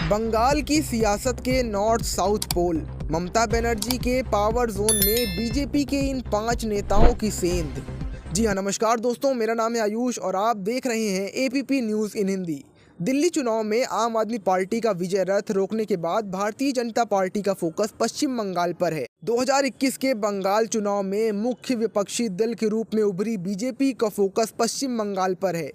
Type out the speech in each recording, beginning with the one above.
बंगाल की सियासत के north south pole, Mamata Banerjee के पावर जोन में बीजेपी के इन 5 नेताओं की सेंध। जी हाँ, नमस्कार दोस्तों, मेरा नाम है आयुष और आप देख रहे हैं एपीपी न्यूज़ इन हिंदी। दिल्ली चुनाव में आम आदमी पार्टी का विजय रथ रोकने के बाद भारतीय जनता पार्टी का फोकस पश्चिम बंगाल पर है। 2021 के बंगाल चुनाव में मुख्य विपक्षी दल के रूप में उभरी बीजेपी का फोकस पश्चिम बंगाल पर है।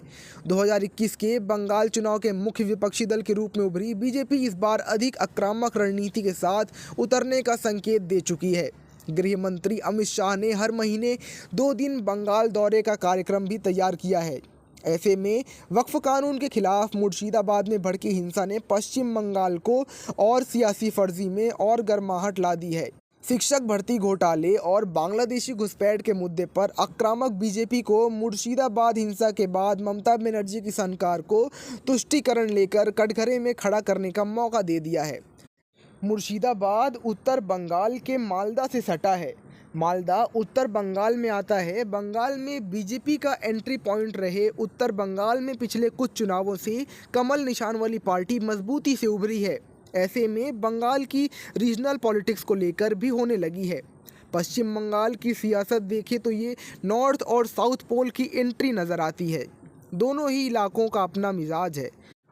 2021 के बंगाल चुनाव के मुख्य विपक्षी दल के रूप में उभरी बीजेपी इस बार अधिक आक्रामक रणनीति के साथ उतरने का संकेत दे चुकी है। गृह मंत्री अमित शाह ने हर महीने 2 दिन बंगाल दौरे का कार्यक्रम भी तैयार किया है। ऐसे में वक्फ कानून के खिलाफ मुर्शिदाबाद में भड़की हिंसा ने पश्चिम बंगाल को और सियासी फर्जी में और गर्माहट ला दी है। शिक्षक भर्ती घोटाले और बांग्लादेशी घुसपैठ के मुद्दे पर आक्रामक बीजेपी को मुर्शिदाबाद हिंसा के बाद ममता बनर्जी की सरकार को तुष्टीकरण लेकर कटघरे में खड़ा करने का मौका दे दिया है। मुर्शिदाबाद उत्तर बंगाल के मालदा से सटा है। मालदा उत्तर बंगाल में आता है। बंगाल में बीजेपी का एंट्री पॉइंट रहे उत्तर बंगाल में पिछले कुछ चुनावों से कमल निशान वाली पार्टी मजबूती से उभरी है। ऐसे में बंगाल की रीजनल पॉलिटिक्स को लेकर भी होने लगी है। पश्चिम बंगाल की सियासत देखें तो ये नॉर्थ और साउथ पोल की एंट्री नज़र आती है। दोनों ही इलाकों का अपना मिजाज है।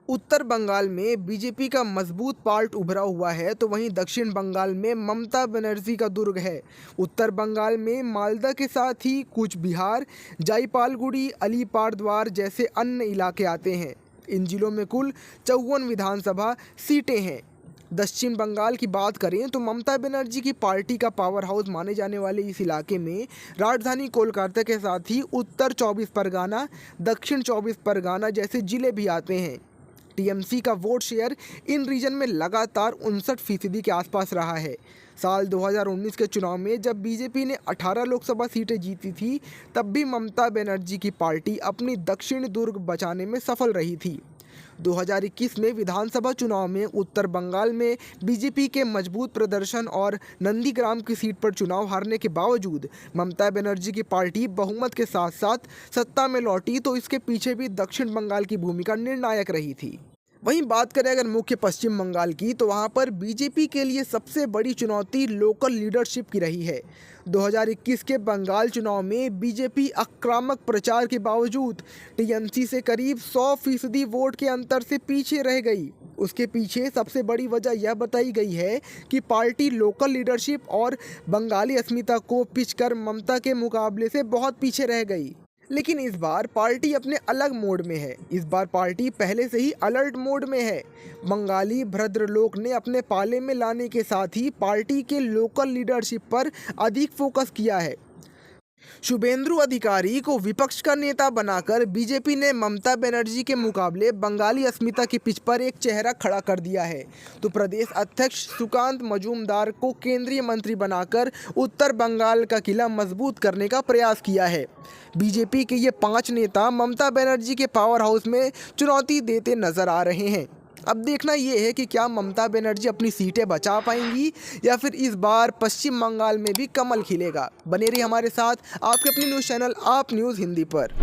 उत्तर बंगाल में बीजेपी का मजबूत पार्ट उभरा हुआ है, तो वहीं दक्षिण बंगाल में ममता बनर्जी का दुर्ग है। उत्तर बंगाल में मालदा के साथ ही कूच बिहार, जायपालगुड़ी, अलीपुरद्वार जैसे अन्य इलाके आते हैं। इन जिलों में कुल 54 विधानसभा सीटें हैं। दक्षिण बंगाल की बात करें तो ममता बनर्जी की पार्टी का पावर हाउस माने जाने वाले इस इलाके में राजधानी कोलकाता के साथ ही उत्तर 24 परगना, दक्षिण 24 परगना जैसे जिले भी आते हैं। टीएमसी का वोट शेयर इन रीजन में लगातार 59% के आसपास रहा है। साल 2019 के चुनाव में जब बीजेपी ने 18 लोकसभा सीटें जीती थी, तब भी ममता बनर्जी की पार्टी अपनी दक्षिण दुर्ग बचाने में सफल रही थी। 2021 में विधानसभा चुनाव में उत्तर बंगाल में बीजेपी के मजबूत प्रदर्शन और नंदीग्राम की सीट पर चुनाव हारने के बावजूद ममता बनर्जी की पार्टी बहुमत के साथ साथ सत्ता में लौटी, तो इसके पीछे भी दक्षिण बंगाल की भूमिका निर्णायक रही थी। वहीं बात करें अगर मुख्य पश्चिम बंगाल की, तो वहां पर बीजेपी के लिए सबसे बड़ी चुनौती लोकल लीडरशिप की रही है। 2021 के बंगाल चुनाव में बीजेपी आक्रामक प्रचार के बावजूद टीएमसी से करीब 100% वोट के अंतर से पीछे रह गई। उसके पीछे सबसे बड़ी वजह यह बताई गई है कि पार्टी लोकल लीडरशिप और बंगाली अस्मिता को पिछकर ममता के मुकाबले से बहुत पीछे रह गई। लेकिन इस बार पार्टी अपने अलग मोड में है। इस बार पार्टी पहले से ही अलर्ट मोड में है। बंगाली भद्रलोक ने अपने पाले में लाने के साथ ही पार्टी के लोकल लीडरशिप पर अधिक फोकस किया है। शुभेंदु अधिकारी को विपक्ष का नेता बनाकर बीजेपी ने ममता बनर्जी के मुकाबले बंगाली अस्मिता की पिच पर एक चेहरा खड़ा कर दिया है, तो प्रदेश अध्यक्ष सुकांत मजूमदार को केंद्रीय मंत्री बनाकर उत्तर बंगाल का किला मजबूत करने का प्रयास किया है। बीजेपी के ये 5 नेता ममता बनर्जी के पावर हाउस में चुनौती देते नजर आ रहे हैं। अब देखना ये है कि क्या ममता बनर्जी अपनी सीटें बचा पाएंगी या फिर इस बार पश्चिम बंगाल में भी कमल खिलेगा। बने रहिए हमारे साथ आपके अपने न्यूज़ चैनल आप न्यूज़ हिंदी पर।